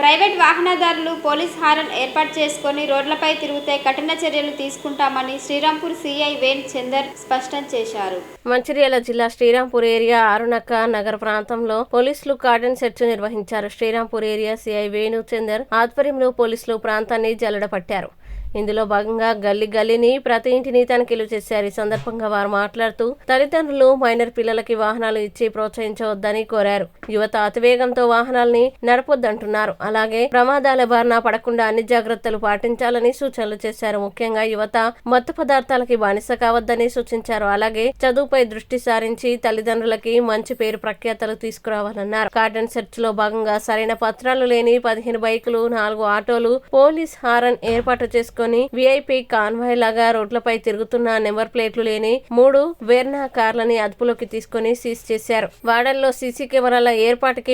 Private వాహనదారులు police horn ఏర్పాటు చేసుకుని రోడ్లపై తిరిగితే కఠిన చర్యలు తీసుకుంటామని శ్రీరాంపూర్ సీఐ వేణ్ చందర్ స్పష్టం చేశారు. మంచిర్యాల జిల్లా శ్రీరాంపూర్ ఏరియా ఆరునక్క నగర ప్రాంతంలో పోలీసులు కార్డన్ సెర్చ్ నిర్వహించారు. శ్రీరాంపూర్ ఏరియా సీఐ వేణు చందర్ ఆధ్వర్యంలో పోలీసులు ప్రాంతాన్ని జల్లెడపట్టారు. ఇందులో భాగంగా గల్లీని ప్రతి ఇంటిని తనిఖీలు చేశారు. ఈ సందర్భంగా వారు మాట్లాడుతూ తల్లిదండ్రులు మైనర్ పిల్లలకి వాహనాలు ఇచ్చి ప్రోత్సహించవద్దని కోరారు. యువత అతివేగంతో వాహనాల్ని నడపొద్దంటున్నారు. అలాగే ప్రమాదాల బారిన పడకుండా అన్ని జాగ్రత్తలు పాటించాలని సూచనలు చేశారు. ముఖ్యంగా యువత మత్తు పదార్థాలకి బానిస కావద్దని సూచించారు. అలాగే చదువుపై దృష్టి సారించి తల్లిదండ్రులకి మంచి పేరు ప్రఖ్యాతలు తీసుకురావాలన్నారు. కార్డన్ సెర్చ్ లో భాగంగా సరైన పత్రాలు లేని 15 బైకులు, 4 ఆటోలు, పోలీస్ హారన్ ఏర్పాటు చేసుకుని విఐపి కాన్వాయ్ లాగా రోడ్లపై తిరుగుతున్న నెంబర్ ప్లేట్లు లేని 3 వెర్నా కార్లని అదుపులోకి తీసుకుని సీజ్ చేశారు. వాడల్లో సీసీ కెమెరాల ఏర్పాటుకి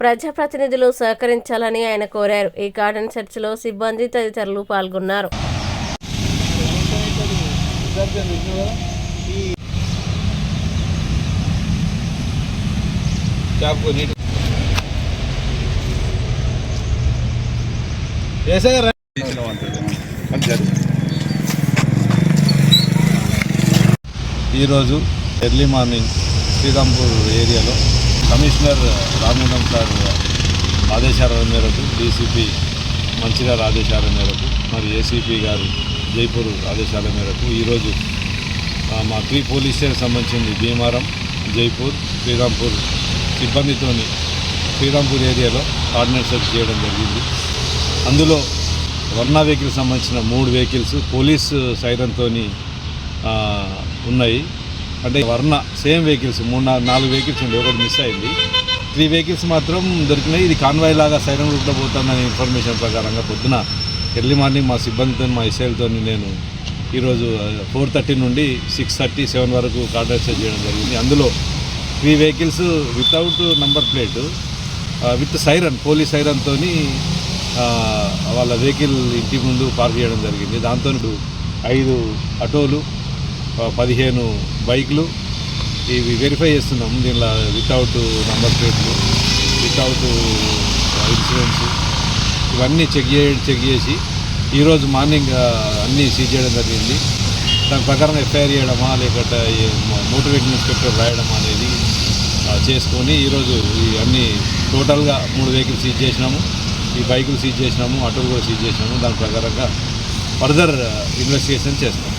ప్రజాప్రతినిధులు సహకరించాలని ఆయన కోరారు. ఈ గార్డెన్ సెర్చ్ లో సిబ్బంది తదితరులు పాల్గొన్నారు. ఈరోజు ఎర్లీ మార్నింగ్ శ్రీరాంపూర్ ఏరియాలో కమిషనర్ రామలింగం సార్ ఆదేశాల మేరకు, డీసీపీ మంచిర్యాల ఆదేశాల మేరకు, మరి ఏసీపీ గారు జైపూర్ ఆదేశాల మేరకు ఈరోజు మా 3 పోలీస్ స్టేషన్ సంబంధించింది భీమారం, జైపూర్, శ్రీరాంపూర్ సిబ్బందితోని శ్రీరాంపూర్ ఏరియాలో ఆర్డినెన్స్ సెర్చ్ చేయడం జరిగింది. అందులో వర్ణా వెహికల్ సంబంధించిన 3 వెహికల్స్ పోలీస్ సైరన్తో ఉన్నాయి. అంటే వర్ణ సేమ్ వెహికల్స్ 4 వెహికల్స్ ఉండే, ఒకటి మిస్ అయింది. 3 వెహికల్స్ మాత్రం దొరికినాయి. ఇది కాన్వాయ్ లాగా సైరన్ రూట్లో పోతుందనే ఇన్ఫర్మేషన్ ప్రకారంగా పొద్దున ఎర్లీ మార్నింగ్ మా సిబ్బందితో, మా ఎస్ఐలతో నేను ఈరోజు 4:30 నుండి 6:30, 7 వరకు కార్డన్ సెర్చ్ చేయడం జరిగింది. అందులో 3 vehicles without number plate with siren, police సైరన్తో వాళ్ళ వెహికల్ ఇంటి ముందు పార్క్ చేయడం జరిగింది. దాంతో 5 ఆటోలు, 15 బైకులు ఇవి వెరిఫై చేస్తున్నాం. దీనిలో వితౌట్ నంబర్ ప్లేట్లు, వితౌట్ ఇన్సూరెన్స్ ఇవన్నీ చెక్ చేసి ఈరోజు మార్నింగ్ అన్నీ సీజ్ చేయడం జరిగింది. దాని ప్రకారం ఎఫ్ఐఆర్ చేయడమా లేకపోతే మోటార్ వెహికల్ ఇన్స్పెక్టర్ రాయడమా అనేది చేసుకొని ఈరోజు ఈ అన్నీ టోటల్గా 3 వెహికల్ సీజ్ చేసినాము, ఈ బైకులు సీజ్ చేసినాము, ఆటోలు కూడా సీజ్ చేసినాము. దాని ప్రకారంగా ఫర్దర్ ఇన్వెస్టిగేషన్ చేస్తాం.